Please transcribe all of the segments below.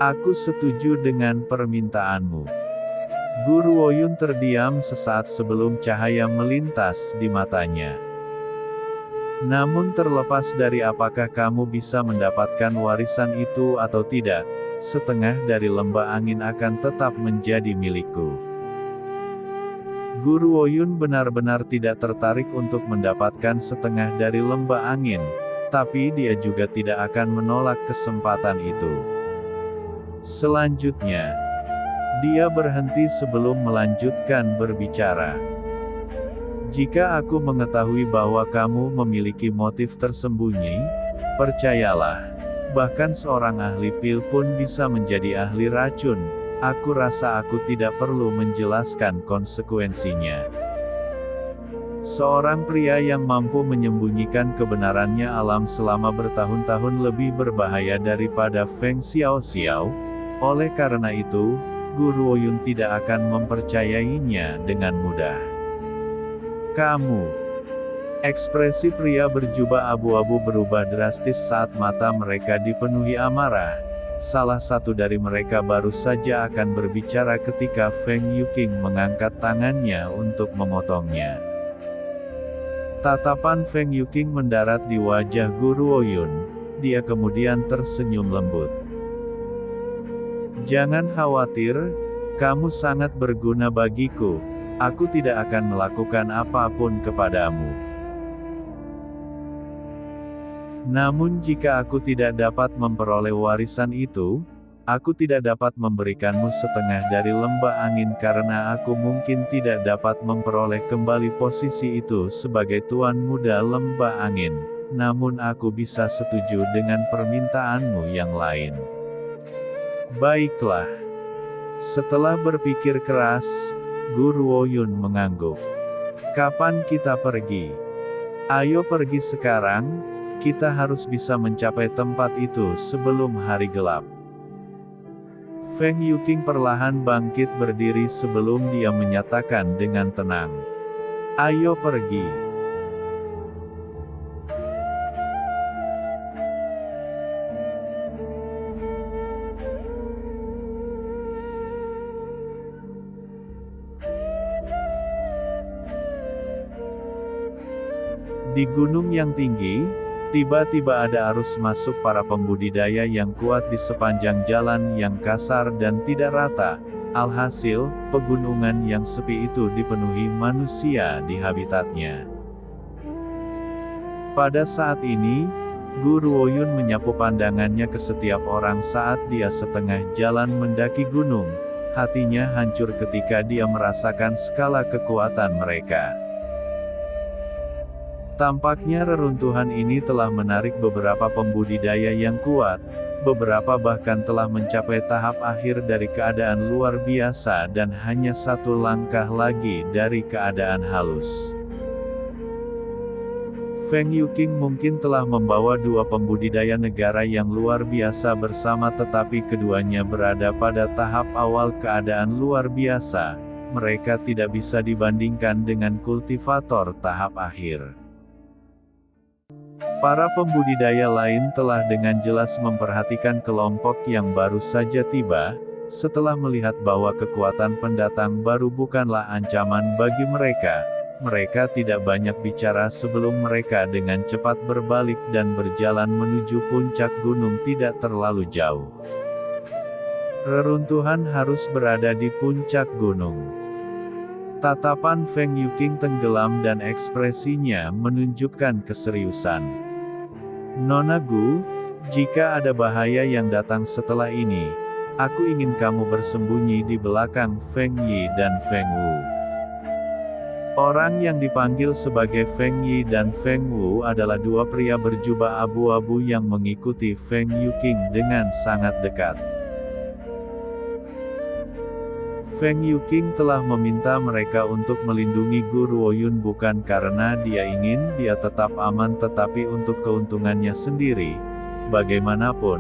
Aku setuju dengan permintaanmu. Guru Woyun terdiam sesaat sebelum cahaya melintas di matanya. Namun terlepas dari apakah kamu bisa mendapatkan warisan itu atau tidak, setengah dari lembah angin akan tetap menjadi milikku. Guru Woyun benar-benar tidak tertarik untuk mendapatkan setengah dari lembah angin, tapi dia juga tidak akan menolak kesempatan itu. Selanjutnya, dia berhenti sebelum melanjutkan berbicara. Jika aku mengetahui bahwa kamu memiliki motif tersembunyi, percayalah, bahkan seorang ahli pil pun bisa menjadi ahli racun. Aku rasa aku tidak perlu menjelaskan konsekuensinya. Seorang pria yang mampu menyembunyikan kebenarannya alam selama bertahun-tahun lebih berbahaya daripada Feng Xiaoxiao. Oleh karena itu, Guru Woyun tidak akan mempercayainya dengan mudah. Kamu. Ekspresi pria berjubah abu-abu berubah drastis saat mata mereka dipenuhi amarah. Salah satu dari mereka baru saja akan berbicara ketika Feng Yuqing mengangkat tangannya untuk memotongnya. Tatapan Feng Yuqing mendarat di wajah Guru Woyun. Dia kemudian tersenyum lembut. Jangan khawatir, kamu sangat berguna bagiku. Aku tidak akan melakukan apapun kepadamu. Namun jika aku tidak dapat memperoleh warisan itu, aku tidak dapat memberikanmu setengah dari lembah angin karena aku mungkin tidak dapat memperoleh kembali posisi itu sebagai tuan muda lembah angin. Namun aku bisa setuju dengan permintaanmu yang lain. Baiklah. Setelah berpikir keras, Guru Woyun mengangguk. Kapan kita pergi? Ayo pergi sekarang. Kita harus bisa mencapai tempat itu sebelum hari gelap. Feng Yuqing perlahan bangkit berdiri sebelum dia menyatakan dengan tenang. Ayo pergi. Di gunung yang tinggi, tiba-tiba ada arus masuk para pembudidaya yang kuat di sepanjang jalan yang kasar dan tidak rata. Alhasil, pegunungan yang sepi itu dipenuhi manusia di habitatnya. Pada saat ini, Guru Woyun menyapu pandangannya ke setiap orang saat dia setengah jalan mendaki gunung. Hatinya hancur ketika dia merasakan skala kekuatan mereka. Tampaknya reruntuhan ini telah menarik beberapa pembudidaya yang kuat, beberapa bahkan telah mencapai tahap akhir dari keadaan luar biasa dan hanya satu langkah lagi dari keadaan halus. Feng Yuqing mungkin telah membawa dua pembudidaya negara yang luar biasa bersama tetapi keduanya berada pada tahap awal keadaan luar biasa, mereka tidak bisa dibandingkan dengan kultivator tahap akhir. Para pembudidaya lain telah dengan jelas memperhatikan kelompok yang baru saja tiba, setelah melihat bahwa kekuatan pendatang baru bukanlah ancaman bagi mereka. Mereka tidak banyak bicara sebelum mereka dengan cepat berbalik dan berjalan menuju puncak gunung tidak terlalu jauh. Reruntuhan harus berada di puncak gunung. Tatapan Feng Yuqing tenggelam dan ekspresinya menunjukkan keseriusan. Nona Gu, jika ada bahaya yang datang setelah ini, aku ingin kamu bersembunyi di belakang Feng Yi dan Feng Wu. Orang yang dipanggil sebagai Feng Yi dan Feng Wu adalah dua pria berjubah abu-abu yang mengikuti Feng Yuqing dengan sangat dekat. Feng Yuqing telah meminta mereka untuk melindungi Guru Woyun bukan karena dia ingin dia tetap aman tetapi untuk keuntungannya sendiri. Bagaimanapun,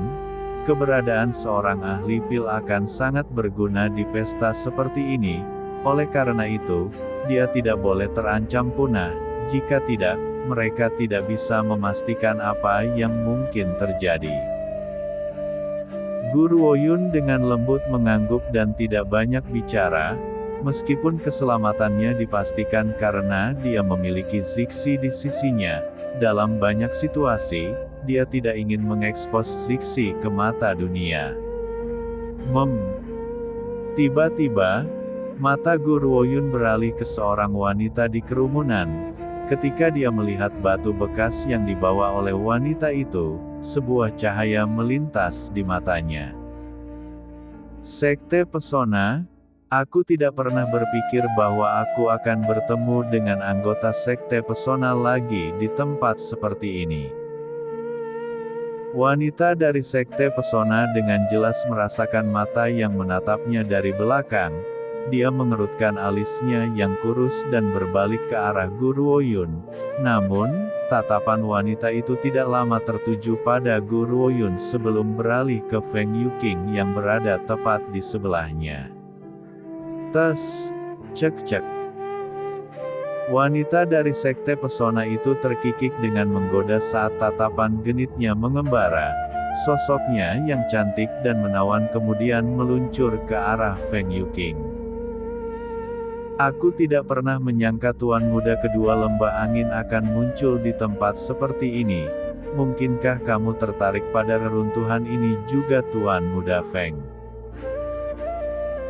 keberadaan seorang ahli pil akan sangat berguna di pesta seperti ini. Oleh karena itu, dia tidak boleh terancam punah. Jika tidak, mereka tidak bisa memastikan apa yang mungkin terjadi. Guru Oyun dengan lembut mengangguk dan tidak banyak bicara, meskipun keselamatannya dipastikan karena dia memiliki Zixi di sisinya. Dalam banyak situasi, dia tidak ingin mengekspos Zixi ke mata dunia. Tiba-tiba, mata Guru Oyun beralih ke seorang wanita di kerumunan. Ketika dia melihat batu bekas yang dibawa oleh wanita itu, sebuah cahaya melintas di matanya. Sekte Pesona, aku tidak pernah berpikir bahwa aku akan bertemu dengan anggota Sekte Pesona lagi di tempat seperti ini. Wanita dari Sekte Pesona dengan jelas merasakan mata yang menatapnya dari belakang. Dia mengerutkan alisnya yang kurus dan berbalik ke arah Guru Oyun. Namun, tatapan wanita itu tidak lama tertuju pada Guru Oyun sebelum beralih ke Feng Yuqing yang berada tepat di sebelahnya. Tes, cek. Wanita dari Sekte Pesona itu terkikik dengan menggoda saat tatapan genitnya mengembara. Sosoknya yang cantik dan menawan kemudian meluncur ke arah Feng Yuqing. Aku tidak pernah menyangka Tuan Muda kedua Lembah Angin akan muncul di tempat seperti ini. Mungkinkah kamu tertarik pada reruntuhan ini juga Tuan Muda Feng?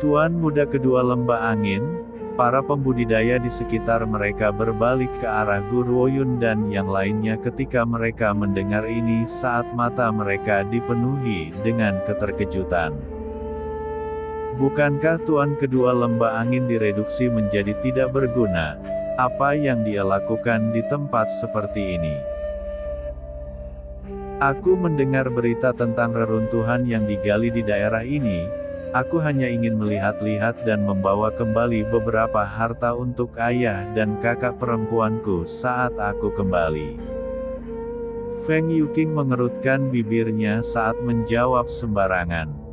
Tuan Muda kedua Lembah Angin, para pembudidaya di sekitar mereka berbalik ke arah Guru Oyun dan yang lainnya ketika mereka mendengar ini saat mata mereka dipenuhi dengan keterkejutan. Bukankah Tuan kedua Lembah Angin direduksi menjadi tidak berguna? Apa yang dia lakukan di tempat seperti ini? Aku mendengar berita tentang reruntuhan yang digali di daerah ini. Aku hanya ingin melihat-lihat dan membawa kembali beberapa harta untuk ayah dan kakak perempuanku saat aku kembali. Feng Yuqing mengerutkan bibirnya saat menjawab sembarangan.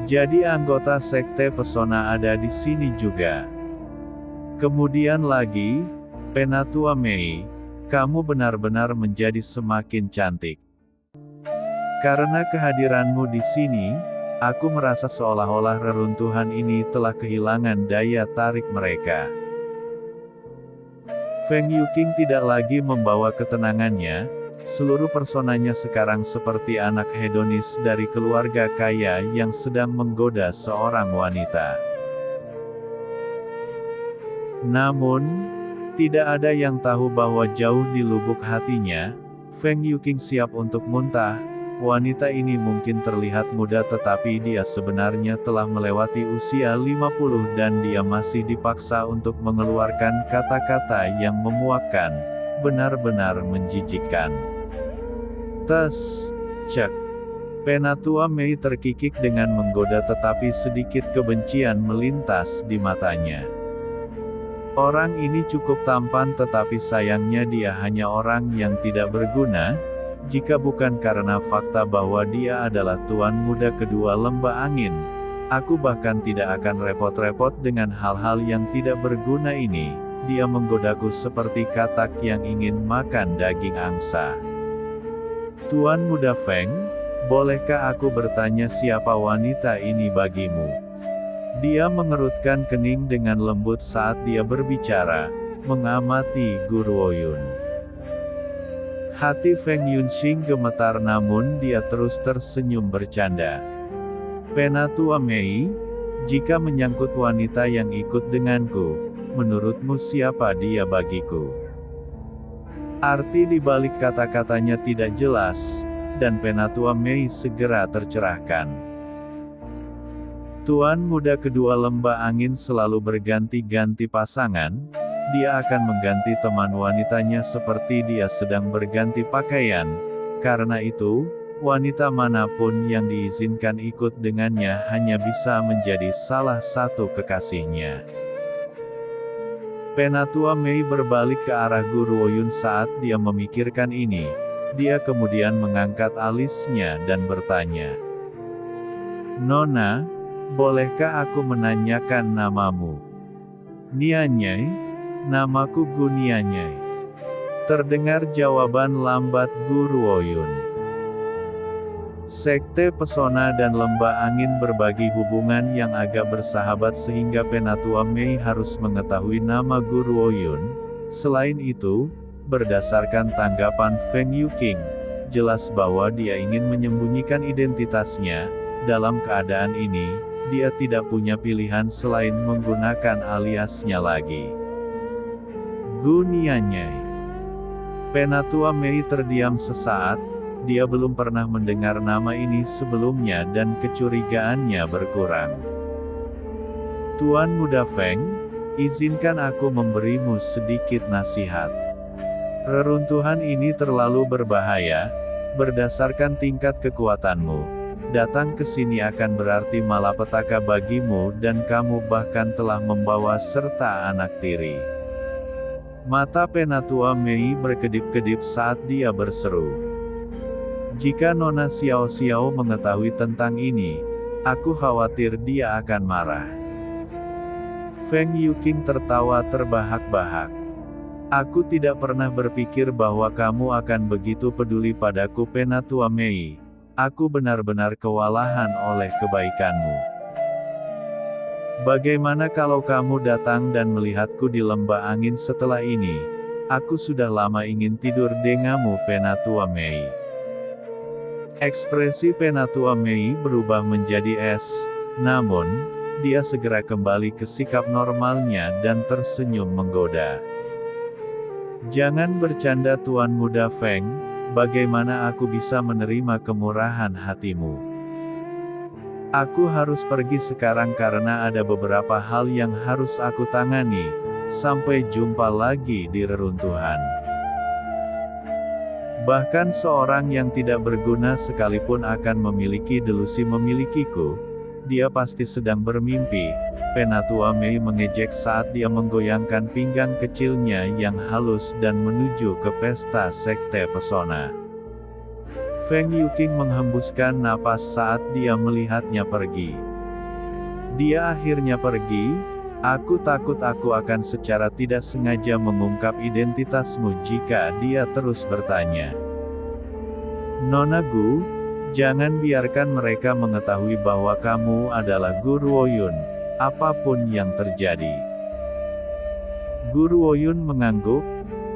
Jadi anggota Sekte Pesona ada di sini juga. Kemudian lagi, Penatua Mei, kamu benar-benar menjadi semakin cantik. Karena kehadiranmu di sini, aku merasa seolah-olah reruntuhan ini telah kehilangan daya tarik mereka. Feng Yuqing tidak lagi membawa ketenangannya. Seluruh personanya sekarang seperti anak hedonis dari keluarga kaya yang sedang menggoda seorang wanita. Namun, tidak ada yang tahu bahwa jauh di lubuk hatinya, Feng Yuqing siap untuk muntah. Wanita ini mungkin terlihat muda tetapi dia sebenarnya telah melewati usia 50 dan dia masih dipaksa untuk mengeluarkan kata-kata yang memuakkan, benar-benar menjijikkan. Tes, cek. Penatua Mei terkikik dengan menggoda tetapi sedikit kebencian melintas di matanya. Orang ini cukup tampan tetapi sayangnya dia hanya orang yang tidak berguna, jika bukan karena fakta bahwa dia adalah Tuan Muda kedua Lembah Angin. Aku bahkan tidak akan repot-repot dengan hal-hal yang tidak berguna ini. Dia menggodaku seperti katak yang ingin makan daging angsa. Tuan Muda Feng, bolehkah aku bertanya siapa wanita ini bagimu? Dia mengerutkan kening dengan lembut saat dia berbicara, mengamati Guru Oyun. Hati Feng Yuqing gemetar namun dia terus tersenyum bercanda. Penatua Mei, jika menyangkut wanita yang ikut denganku, menurutmu siapa dia bagiku? Arti di balik kata-katanya tidak jelas, dan Penatua Mei segera tercerahkan. Tuan Muda kedua Lembah Angin selalu berganti-ganti pasangan, dia akan mengganti teman wanitanya seperti dia sedang berganti pakaian. Karena itu, wanita manapun yang diizinkan ikut dengannya hanya bisa menjadi salah satu kekasihnya. Penatua Mei berbalik ke arah Guru Oyun saat dia memikirkan ini. Dia kemudian mengangkat alisnya dan bertanya. Nona, bolehkah aku menanyakan namamu? Nianyai, namaku Gu Nianyai. Terdengar jawaban lambat Guru Oyun. Sekte Pesona dan Lembah Angin berbagi hubungan yang agak bersahabat sehingga Penatua Mei harus mengetahui nama Guru Ouyun. Selain itu, berdasarkan tanggapan Feng Yuqing, jelas bahwa dia ingin menyembunyikan identitasnya. Dalam keadaan ini, dia tidak punya pilihan selain menggunakan aliasnya lagi. Gu Nianyai. Penatua Mei terdiam sesaat. Dia belum pernah mendengar nama ini sebelumnya dan kecurigaannya berkurang. Tuan Muda Feng, izinkan aku memberimu sedikit nasihat. Reruntuhan ini terlalu berbahaya. Berdasarkan tingkat kekuatanmu, datang ke sini akan berarti malapetaka bagimu dan kamu bahkan telah membawa serta anak tiri. Mata Penatua Mei berkedip-kedip saat dia berseru. Jika Nona Xiao Xiao mengetahui tentang ini, aku khawatir dia akan marah. Feng Yuqing tertawa terbahak-bahak. Aku tidak pernah berpikir bahwa kamu akan begitu peduli padaku Penatua Mei. Aku benar-benar kewalahan oleh kebaikanmu. Bagaimana kalau kamu datang dan melihatku di lembah angin setelah ini? Aku sudah lama ingin tidur denganmu Penatua Mei. Ekspresi Penatua Mei berubah menjadi es, namun, dia segera kembali ke sikap normalnya dan tersenyum menggoda. Jangan bercanda Tuan Muda Feng, bagaimana aku bisa menerima kemurahan hatimu? Aku harus pergi sekarang karena ada beberapa hal yang harus aku tangani. Sampai jumpa lagi di reruntuhan. Bahkan seorang yang tidak berguna sekalipun akan memiliki delusi memilikiku. Dia pasti sedang bermimpi. Penatua Mei mengejek saat dia menggoyangkan pinggang kecilnya yang halus dan menuju ke pesta Sekte Pesona. Feng Yuqing menghembuskan napas saat dia melihatnya pergi. Dia akhirnya pergi. Aku takut aku akan secara tidak sengaja mengungkap identitasmu jika dia terus bertanya. Nona Gu, jangan biarkan mereka mengetahui bahwa kamu adalah Guru Ouyun, apapun yang terjadi. Guru Ouyun mengangguk,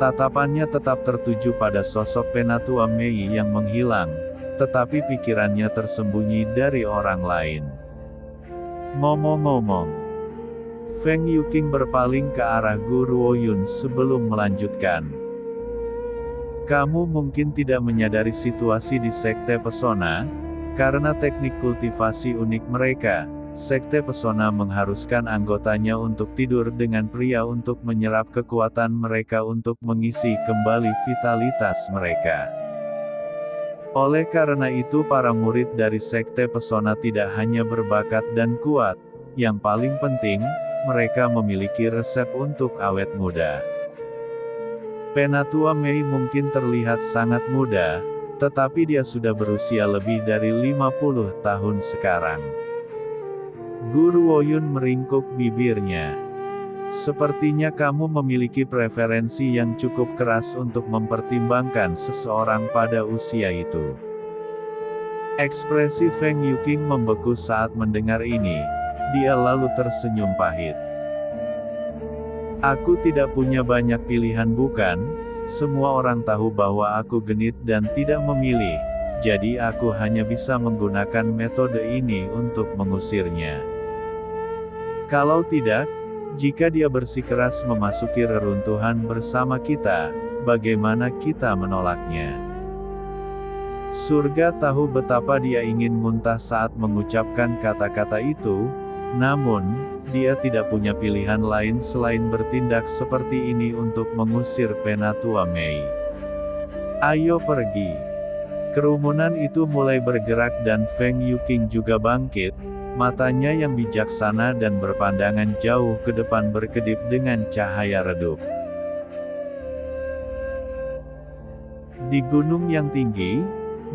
tatapannya tetap tertuju pada sosok Penatua Mei yang menghilang, tetapi pikirannya tersembunyi dari orang lain. Ngomong-ngomong, Feng Yuqing berpaling ke arah Guru Ouyun sebelum melanjutkan. Kamu mungkin tidak menyadari situasi di Sekte Pesona, karena teknik kultivasi unik mereka, Sekte Pesona mengharuskan anggotanya untuk tidur dengan pria untuk menyerap kekuatan mereka untuk mengisi kembali vitalitas mereka. Oleh karena itu para murid dari Sekte Pesona tidak hanya berbakat dan kuat, yang paling penting, mereka memiliki resep untuk awet muda. Penatua Mei mungkin terlihat sangat muda, tetapi dia sudah berusia lebih dari 50 tahun sekarang. Guru Ouyun meringkuk bibirnya. Sepertinya kamu memiliki preferensi yang cukup keras untuk mempertimbangkan seseorang pada usia itu. Ekspresi Feng Yuqing membeku saat mendengar ini. Dia lalu tersenyum pahit. Aku tidak punya banyak pilihan bukan? Semua orang tahu bahwa aku genit dan tidak memilih, jadi aku hanya bisa menggunakan metode ini untuk mengusirnya. Kalau tidak, jika dia bersikeras memasuki reruntuhan bersama kita, bagaimana kita menolaknya? Surga tahu betapa dia ingin muntah saat mengucapkan kata-kata itu. Namun, dia tidak punya pilihan lain selain bertindak seperti ini untuk mengusir Penatua Mei. Ayo pergi. Kerumunan itu mulai bergerak dan Feng Yuqing juga bangkit, matanya yang bijaksana dan berpandangan jauh ke depan berkedip dengan cahaya redup. Di gunung yang tinggi,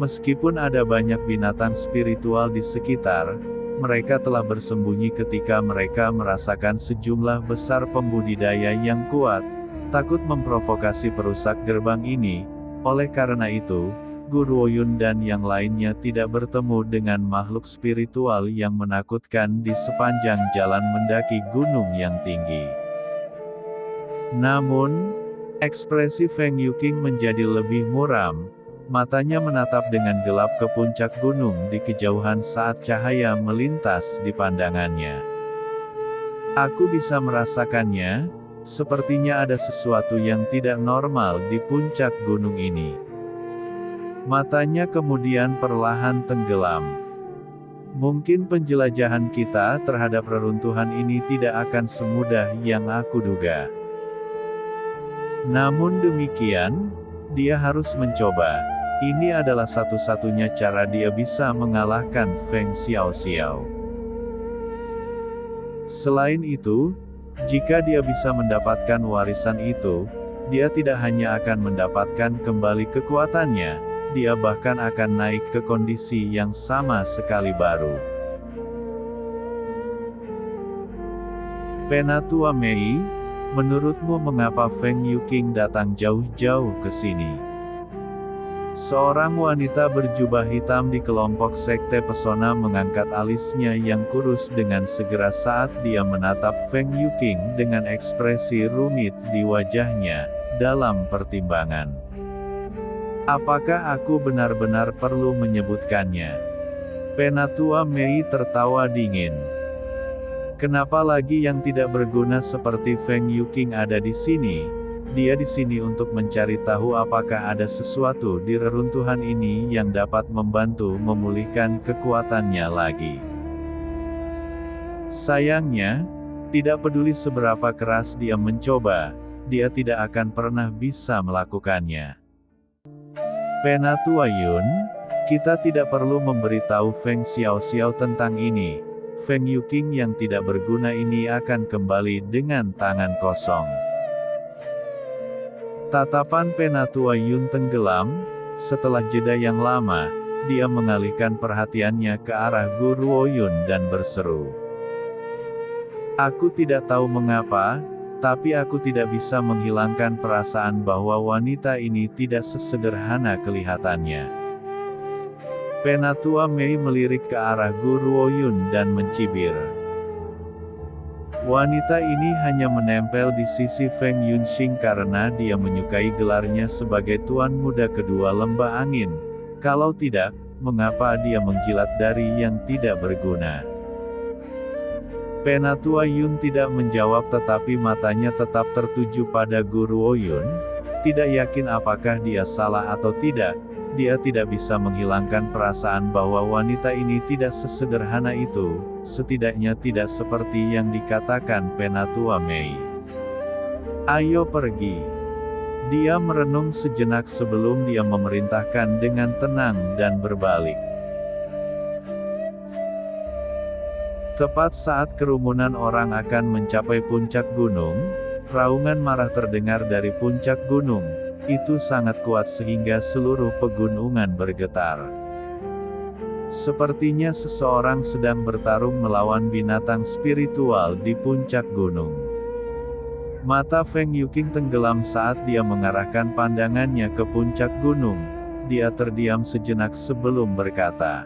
meskipun ada banyak binatang spiritual di sekitar, mereka telah bersembunyi ketika mereka merasakan sejumlah besar pembudidaya yang kuat, takut memprovokasi perusak gerbang ini. Oleh karena itu, Guru Oyun dan yang lainnya tidak bertemu dengan makhluk spiritual yang menakutkan di sepanjang jalan mendaki gunung yang tinggi. Namun, ekspresi Feng Yuqing menjadi lebih muram, matanya menatap dengan gelap ke puncak gunung di kejauhan saat cahaya melintas di pandangannya. Aku bisa merasakannya, sepertinya ada sesuatu yang tidak normal di puncak gunung ini. Matanya kemudian perlahan tenggelam. Mungkin penjelajahan kita terhadap reruntuhan ini tidak akan semudah yang aku duga. Namun demikian, dia harus mencoba. Ini adalah satu-satunya cara dia bisa mengalahkan Feng Xiaoxiao. Selain itu, jika dia bisa mendapatkan warisan itu, dia tidak hanya akan mendapatkan kembali kekuatannya, dia bahkan akan naik ke kondisi yang sama sekali baru. Penatua Mei, menurutmu mengapa Feng Yuqing datang jauh-jauh ke sini? Seorang wanita berjubah hitam di kelompok sekte pesona mengangkat alisnya yang kurus dengan segera saat dia menatap Feng Yuqing dengan ekspresi rumit di wajahnya, dalam pertimbangan. Apakah aku benar-benar perlu menyebutkannya? Penatua Mei tertawa dingin. Kenapa lagi yang tidak berguna seperti Feng Yuqing ada di sini? Dia di sini untuk mencari tahu apakah ada sesuatu di reruntuhan ini yang dapat membantu memulihkan kekuatannya lagi. Sayangnya, tidak peduli seberapa keras dia mencoba, dia tidak akan pernah bisa melakukannya. Penatua Yun, kita tidak perlu memberitahu Feng Xiaoxiao tentang ini. Feng Yuqing yang tidak berguna ini akan kembali dengan tangan kosong. Tatapan Penatua Yun tenggelam. Setelah jeda yang lama, dia mengalihkan perhatiannya ke arah Guru Oyun dan berseru. Aku tidak tahu mengapa, tapi aku tidak bisa menghilangkan perasaan bahwa wanita ini tidak sesederhana kelihatannya. Penatua Mei melirik ke arah Guru Oyun dan mencibir. Wanita ini hanya menempel di sisi Feng Yunxing karena dia menyukai gelarnya sebagai Tuan Muda Kedua Lembah Angin. Kalau tidak, mengapa dia menjilat dari yang tidak berguna? Penatua Yun tidak menjawab tetapi matanya tetap tertuju pada Guru Oyun. Tidak yakin apakah dia salah atau tidak, dia tidak bisa menghilangkan perasaan bahwa wanita ini tidak sesederhana itu, setidaknya tidak seperti yang dikatakan Penatua Mei. Ayo pergi. Dia merenung sejenak sebelum dia memerintahkan dengan tenang dan berbalik. Tepat saat kerumunan orang akan mencapai puncak gunung, raungan marah terdengar dari puncak gunung. Itu sangat kuat sehingga seluruh pegunungan bergetar. Sepertinya seseorang sedang bertarung melawan binatang spiritual di puncak gunung. Mata Feng Yuqing tenggelam saat dia mengarahkan pandangannya ke puncak gunung. Dia terdiam sejenak sebelum berkata,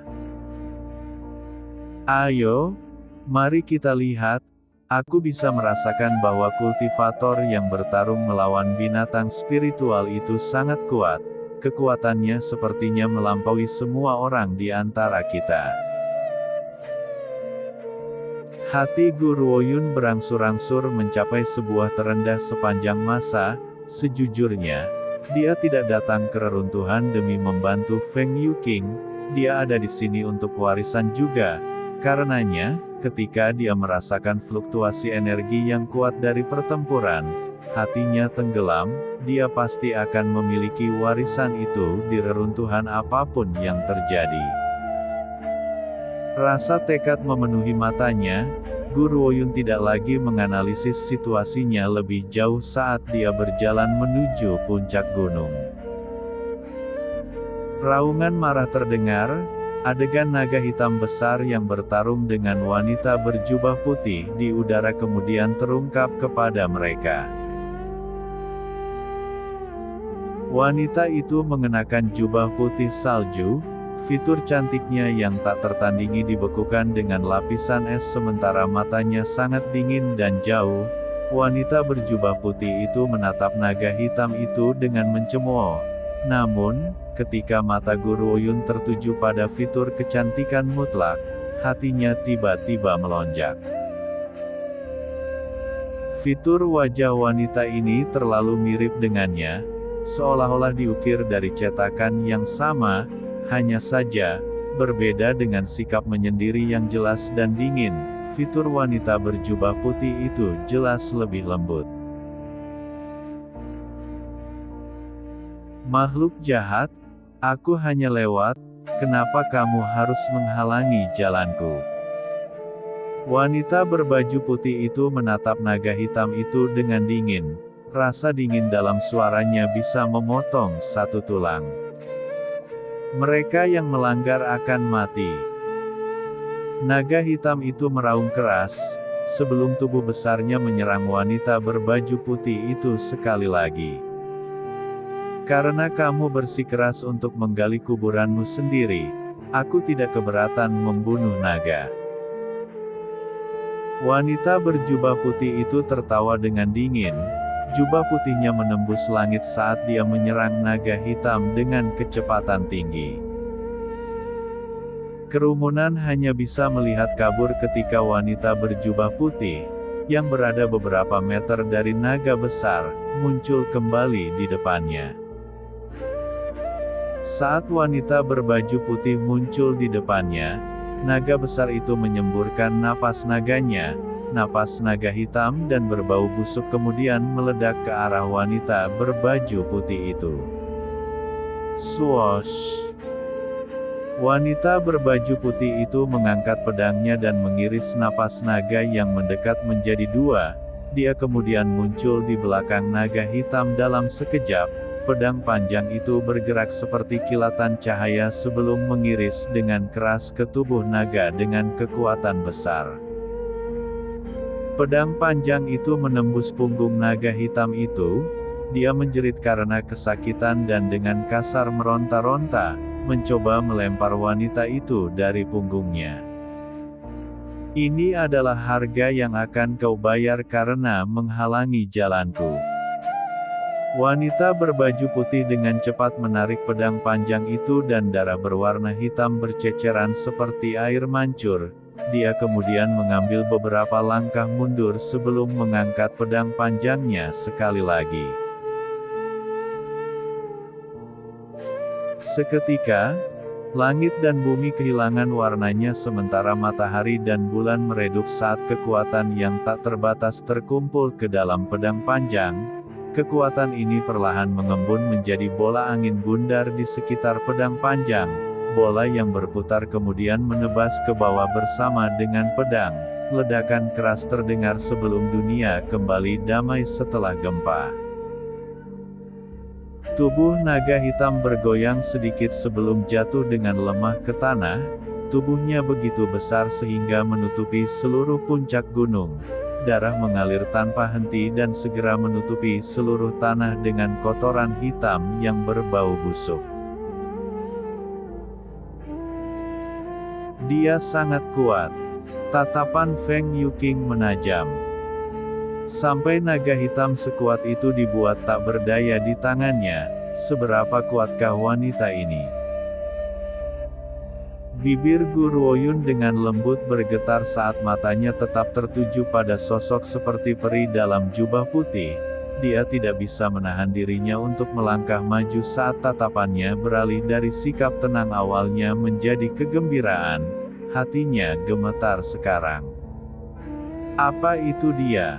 "Ayo, mari kita lihat." Aku bisa merasakan bahwa kultivator yang bertarung melawan binatang spiritual itu sangat kuat. Kekuatannya sepertinya melampaui semua orang di antara kita. Hati Guru Oyun berangsur-angsur mencapai sebuah terendah sepanjang masa. Sejujurnya, dia tidak datang ke reruntuhan demi membantu Feng Yuqing. Dia ada di sini untuk warisan juga. Karenanya, ketika dia merasakan fluktuasi energi yang kuat dari pertempuran, hatinya tenggelam. Dia pasti akan memiliki warisan itu di reruntuhan apapun yang terjadi. Rasa tekad memenuhi matanya. Guru Oyun tidak lagi menganalisis situasinya lebih jauh saat dia berjalan menuju puncak gunung. Raungan marah terdengar. Adegan naga hitam besar yang bertarung dengan wanita berjubah putih di udara kemudian terungkap kepada mereka. Wanita itu mengenakan jubah putih salju, fitur cantiknya yang tak tertandingi dibekukan dengan lapisan es sementara matanya sangat dingin dan jauh. Wanita berjubah putih itu menatap naga hitam itu dengan mencemooh. Namun, ketika mata Guru Oyun tertuju pada fitur kecantikan mutlak, hatinya tiba-tiba melonjak. Fitur wajah wanita ini terlalu mirip dengannya, seolah-olah diukir dari cetakan yang sama, hanya saja, berbeda dengan sikap menyendiri yang jelas dan dingin. Fitur wanita berjubah putih itu jelas lebih lembut. Makhluk jahat, aku hanya lewat, kenapa kamu harus menghalangi jalanku? Wanita berbaju putih itu menatap naga hitam itu dengan dingin. Rasa dingin dalam suaranya bisa memotong satu tulang. Mereka yang melanggar akan mati. Naga hitam itu meraung keras, sebelum tubuh besarnya menyerang wanita berbaju putih itu sekali lagi. Karena kamu bersikeras untuk menggali kuburanmu sendiri, aku tidak keberatan membunuh naga. Wanita berjubah putih itu tertawa dengan dingin. Jubah putihnya menembus langit saat dia menyerang naga hitam dengan kecepatan tinggi. Kerumunan hanya bisa melihat kabur ketika wanita berjubah putih, yang berada beberapa meter dari naga besar, muncul kembali di depannya. Saat wanita berbaju putih muncul di depannya, naga besar itu menyemburkan napas naganya, napas naga hitam dan berbau busuk kemudian meledak ke arah wanita berbaju putih itu. Swoosh! Wanita berbaju putih itu mengangkat pedangnya dan mengiris napas naga yang mendekat menjadi dua. Dia kemudian muncul di belakang naga hitam dalam sekejap. Pedang panjang itu bergerak seperti kilatan cahaya sebelum mengiris dengan keras ke tubuh naga dengan kekuatan besar. Pedang panjang itu menembus punggung naga hitam itu. Dia menjerit karena kesakitan dan dengan kasar meronta-ronta, mencoba melempar wanita itu dari punggungnya. Ini adalah harga yang akan kau bayar karena menghalangi jalanku. Wanita berbaju putih dengan cepat menarik pedang panjang itu dan darah berwarna hitam berceceran seperti air mancur. Dia kemudian mengambil beberapa langkah mundur sebelum mengangkat pedang panjangnya sekali lagi. Seketika, langit dan bumi kehilangan warnanya sementara matahari dan bulan meredup saat kekuatan yang tak terbatas terkumpul ke dalam pedang panjang. Kekuatan ini perlahan mengembun menjadi bola angin bundar di sekitar pedang panjang. Bola yang berputar kemudian menebas ke bawah bersama dengan pedang. Ledakan keras terdengar sebelum dunia kembali damai setelah gempa. Tubuh naga hitam bergoyang sedikit sebelum jatuh dengan lemah ke tanah. Tubuhnya begitu besar sehingga menutupi seluruh puncak gunung. Darah mengalir tanpa henti dan segera menutupi seluruh tanah dengan kotoran hitam yang berbau busuk. Dia sangat kuat. Tatapan Feng Yuqing menajam. Sampai naga hitam sekuat itu dibuat tak berdaya di tangannya, seberapa kuatkah wanita ini? Bibir Guru Oyun dengan lembut bergetar saat matanya tetap tertuju pada sosok seperti peri dalam jubah putih. Dia tidak bisa menahan dirinya untuk melangkah maju saat tatapannya beralih dari sikap tenang awalnya menjadi kegembiraan. Hatinya gemetar sekarang. Apa itu dia?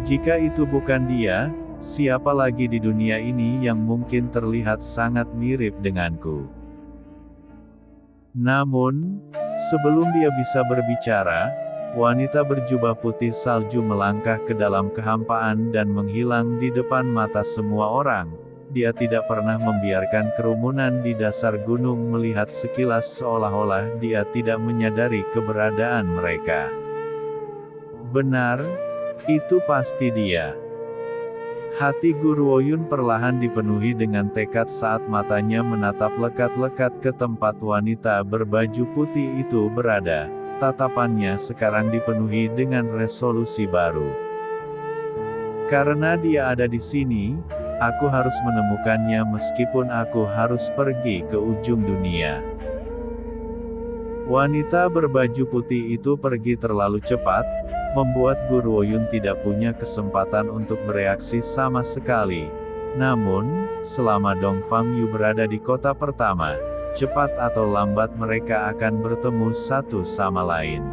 Jika itu bukan dia, siapa lagi di dunia ini yang mungkin terlihat sangat mirip denganku? Namun, sebelum dia bisa berbicara, wanita berjubah putih salju melangkah ke dalam kehampaan dan menghilang di depan mata semua orang. Dia tidak pernah membiarkan kerumunan di dasar gunung melihat sekilas seolah-olah dia tidak menyadari keberadaan mereka. Benar, itu pasti dia. Hati Guru Woyun perlahan dipenuhi dengan tekad saat matanya menatap lekat-lekat ke tempat wanita berbaju putih itu berada. Tatapannya sekarang dipenuhi dengan resolusi baru. Karena dia ada di sini, aku harus menemukannya meskipun aku harus pergi ke ujung dunia. Wanita berbaju putih itu pergi terlalu cepat, membuat Guru Woyun tidak punya kesempatan untuk bereaksi sama sekali. Namun, selama Dong Fang Yu berada di kota pertama, cepat atau lambat mereka akan bertemu satu sama lain.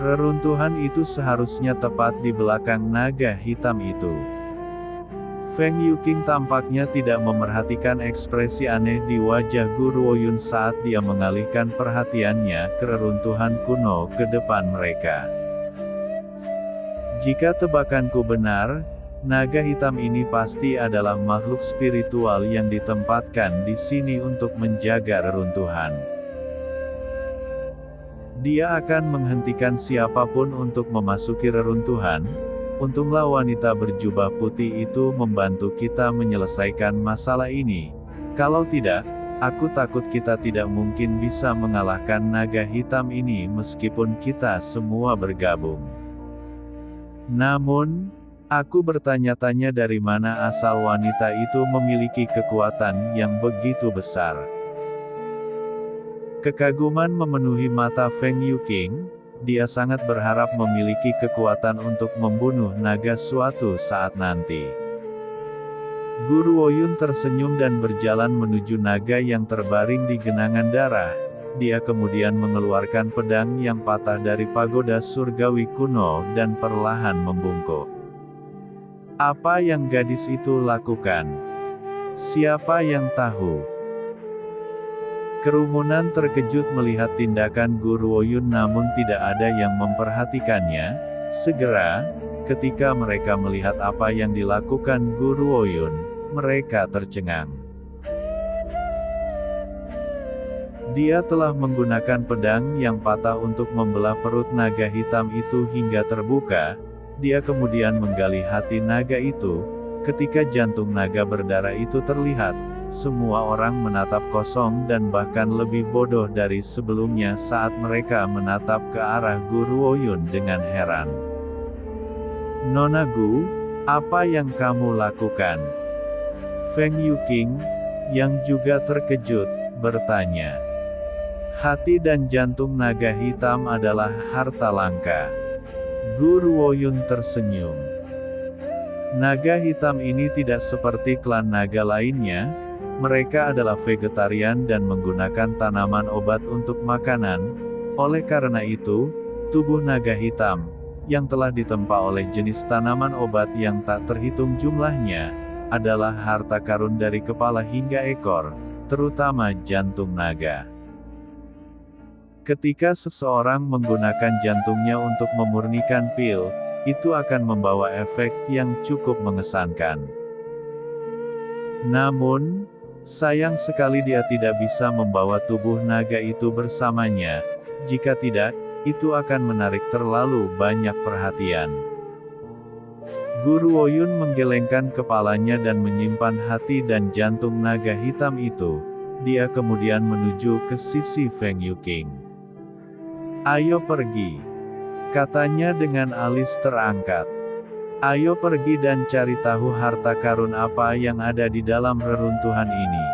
Reruntuhan itu seharusnya tepat di belakang naga hitam itu. Feng Yuqing tampaknya tidak memerhatikan ekspresi aneh di wajah Guru Woyun saat dia mengalihkan perhatiannya ke reruntuhan kuno ke depan mereka. Jika tebakanku benar, naga hitam ini pasti adalah makhluk spiritual yang ditempatkan di sini untuk menjaga reruntuhan. Dia akan menghentikan siapapun untuk memasuki reruntuhan. Untunglah wanita berjubah putih itu membantu kita menyelesaikan masalah ini. Kalau tidak, aku takut kita tidak mungkin bisa mengalahkan naga hitam ini meskipun kita semua bergabung. Namun, aku bertanya-tanya dari mana asal wanita itu memiliki kekuatan yang begitu besar. Kekaguman memenuhi mata Feng Yuqing. Dia sangat berharap memiliki kekuatan untuk membunuh naga suatu saat nanti. Guru Woyun tersenyum dan berjalan menuju naga yang terbaring di genangan darah. Dia kemudian mengeluarkan pedang yang patah dari pagoda surgawi kuno dan perlahan membungkuk. Apa yang gadis itu lakukan? Siapa yang tahu? Kerumunan terkejut melihat tindakan Guru Woyun namun tidak ada yang memperhatikannya. Segera, ketika mereka melihat apa yang dilakukan Guru Woyun, mereka tercengang. Dia telah menggunakan pedang yang patah untuk membelah perut naga hitam itu hingga terbuka. Dia kemudian menggali hati naga itu. Ketika jantung naga berdarah itu terlihat, semua orang menatap kosong dan bahkan lebih bodoh dari sebelumnya saat mereka menatap ke arah Guru Woyun dengan heran. "Nona Gu, apa yang kamu lakukan?" Feng Yuqing, yang juga terkejut, bertanya. Hati dan jantung naga hitam adalah harta langka. Guru Woyun tersenyum. Naga hitam ini tidak seperti klan naga lainnya. Mereka adalah vegetarian dan menggunakan tanaman obat untuk makanan. Oleh karena itu, tubuh naga hitam, yang telah ditempa oleh jenis tanaman obat yang tak terhitung jumlahnya, adalah harta karun dari kepala hingga ekor, terutama jantung naga. Ketika seseorang menggunakan jantungnya untuk memurnikan pil, itu akan membawa efek yang cukup mengesankan. Namun, sayang sekali dia tidak bisa membawa tubuh naga itu bersamanya. Jika tidak, itu akan menarik terlalu banyak perhatian. Guru Woyun menggelengkan kepalanya dan menyimpan hati dan jantung naga hitam itu. Dia kemudian menuju ke sisi Feng Yuqing. "Ayo pergi," katanya dengan alis terangkat. "Ayo pergi dan cari tahu harta karun apa yang ada di dalam reruntuhan ini."